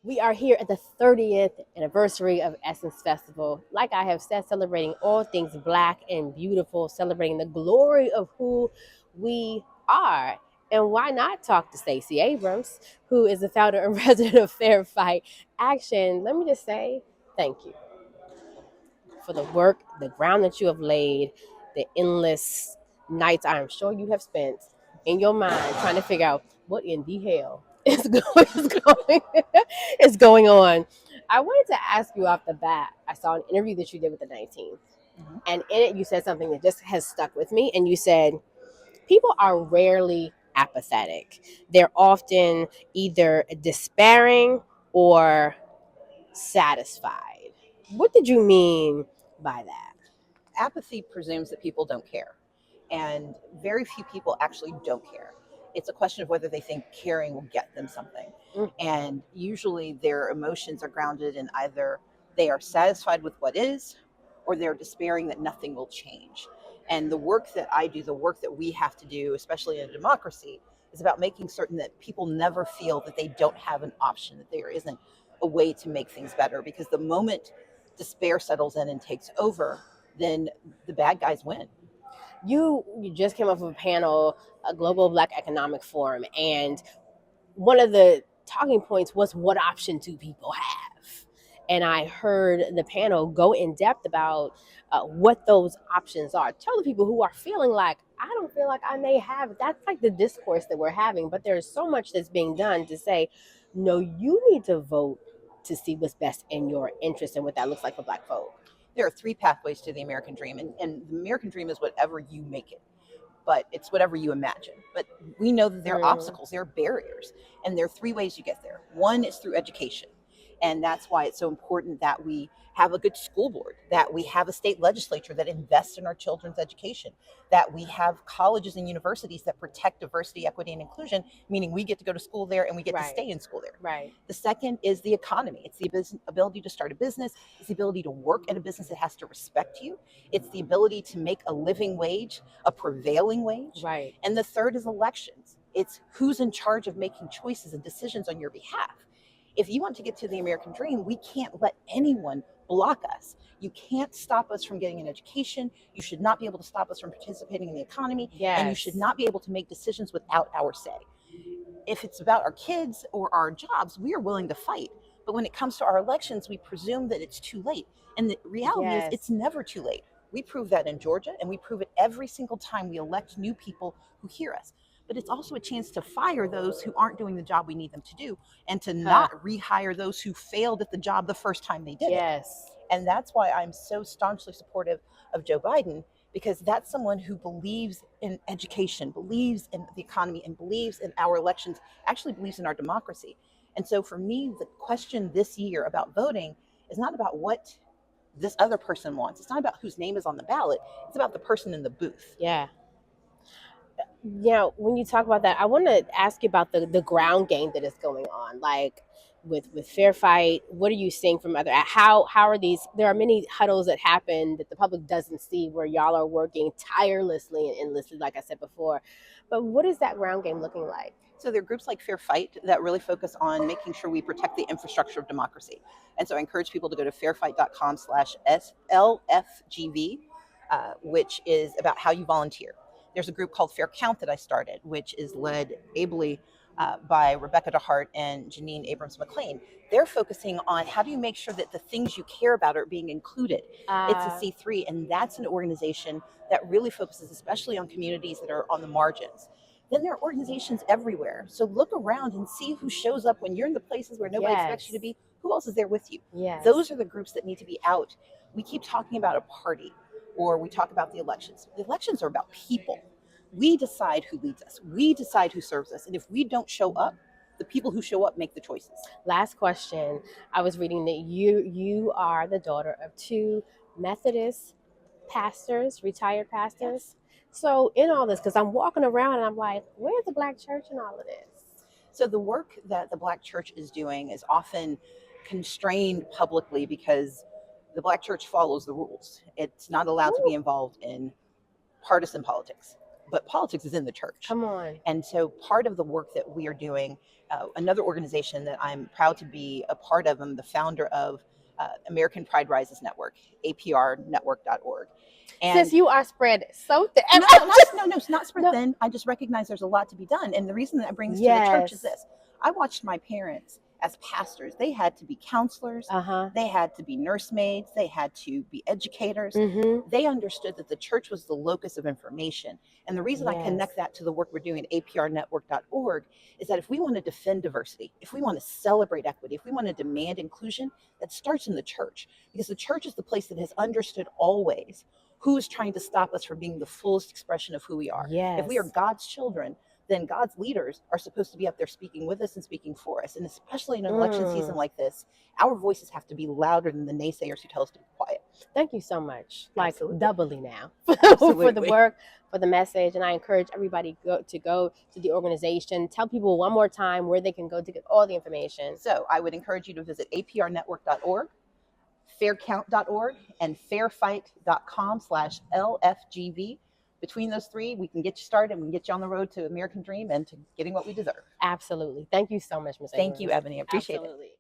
We are here at the 30th anniversary of Essence Festival. Like I have said, celebrating all things Black and beautiful, celebrating the glory of who we are. And why not talk to Stacey Abrams, who is the founder and president of Fair Fight Action? Let me just say thank you for the work, the ground that you have laid, the endless nights I am sure you have spent in your mind trying to figure out what in the hell is going on. I wanted to ask you off the bat. I saw an interview that you did with the 19th, and in it you said something that just has stuck with me. And you said people are rarely apathetic; they're often either despairing or satisfied. What did you mean by that? Apathy presumes that people don't care, and very few people actually don't care. It's a question of whether they think caring will get them something. Mm. And usually their emotions are grounded in either they are satisfied with what is or they're despairing that nothing will change. And the work that I do, the work that we have to do, especially in a democracy, is about making certain that people never feel that they don't have an option, that there isn't a way to make things better. Because the moment despair settles in and takes over, then the bad guys win. You just came off of a panel, a Global Black Economic Forum, and one of the talking points was what option do people have? And I heard the panel go in depth about what those options are. Tell the people who are feeling like, I don't feel like I may have it. That's like the discourse that we're having, but there's so much that's being done to say, no, you need to vote to see what's best in your interest and what that looks like for Black folk. There are three pathways to the American dream, and the American dream is whatever you make it, but it's whatever you imagine. But we know that there are obstacles, there are barriers, and there are three ways you get there. One is through education. And that's why it's so important that we have a good school board, that we have a state legislature that invests in our children's education, that we have colleges and universities that protect diversity, equity, and inclusion, meaning we get to go to school there and we get to stay in school there. Right. The second is the economy. It's the ability to start a business. It's the ability to work at a business that has to respect you. It's the ability to make a living wage, a prevailing wage. Right. And the third is elections. It's who's in charge of making choices and decisions on your behalf. If you want to get to the American dream, we can't let anyone block us. You can't stop us from getting an education. You should not be able to stop us from participating in the economy. Yes. And you should not be able to make decisions without our say. If it's about our kids or our jobs, we are willing to fight. But when it comes to our elections, we presume that it's too late. And the reality is it's never too late. We prove that in Georgia, and we prove it every single time we elect new people who hear us. But it's also a chance to fire those who aren't doing the job we need them to do, and to not rehire those who failed at the job the first time they did it. And that's why I'm so staunchly supportive of Joe Biden, because that's someone who believes in education, believes in the economy, and believes in our elections, actually believes in our democracy. And so for me, the question this year about voting is not about what this other person wants. It's not about whose name is on the ballot. It's about the person in the booth. Yeah. Yeah, when you talk about that, I want to ask you about the ground game that is going on, like with Fair Fight. What are you seeing from other? How are these? There are many huddles that happen that the public doesn't see, where y'all are working tirelessly and endlessly, like I said before. But what is that ground game looking like? So there are groups like Fair Fight that really focus on making sure we protect the infrastructure of democracy. And so I encourage people to go to fairfight.com/LFGV, which is about how you volunteer. There's a group called Fair Count that I started, which is led ably by Rebecca DeHart and Janine Abrams McLean. They're focusing on how do you make sure that the things you care about are being included. It's a C3, and that's an organization that really focuses especially on communities that are on the margins. Then there are organizations everywhere. So look around and see who shows up when you're in the places where nobody expects you to be. Who else is there with you? Those are the groups that need to be out. We keep talking about a party, or we talk about the elections. The elections are about people. We decide who leads us. We decide who serves us. And if we don't show up, the people who show up make the choices. Last question. I was reading that you are the daughter of two Methodist pastors, retired pastors. So in all this, because I'm walking around and I'm like, where's the Black church in all of this? So the work that the Black church is doing is often constrained publicly because the Black church follows the rules. It's not allowed to be involved in partisan politics. but politics is in the church. Come on. And so part of the work that we are doing, another organization that I'm proud to be a part of, I'm the founder of American Pride Rises Network, aprnetwork.org. And since you are spread so thin. No, it's not spread thin. I just recognize there's a lot to be done. And the reason that I bring this to the church is this. I watched my parents as pastors. They had to be counselors. They had to be nursemaids. They had to be educators. They understood that the church was the locus of information. And the reason I connect that to the work we're doing at aprnetwork.org is that if we want to defend diversity, if we want to celebrate equity, if we want to demand inclusion, that starts in the church. Because the church is the place that has understood always who is trying to stop us from being the fullest expression of who we are. If we are God's children, then God's leaders are supposed to be up there speaking with us and speaking for us. And especially in an election season like this, our voices have to be louder than the naysayers who tell us to be quiet. Thank you so much. Like Absolutely. Doubly now for the work, for the message. And I encourage everybody to go to the organization. Tell people one more time where they can go to get all the information. So I would encourage you to visit aprnetwork.org, faircount.org, and fairfight.com/LFGV. Between those three, we can get you started and we can get you on the road to American Dream and to getting what we deserve. Absolutely. Thank you so much, Ms. Thank you, Ebony. I appreciate it.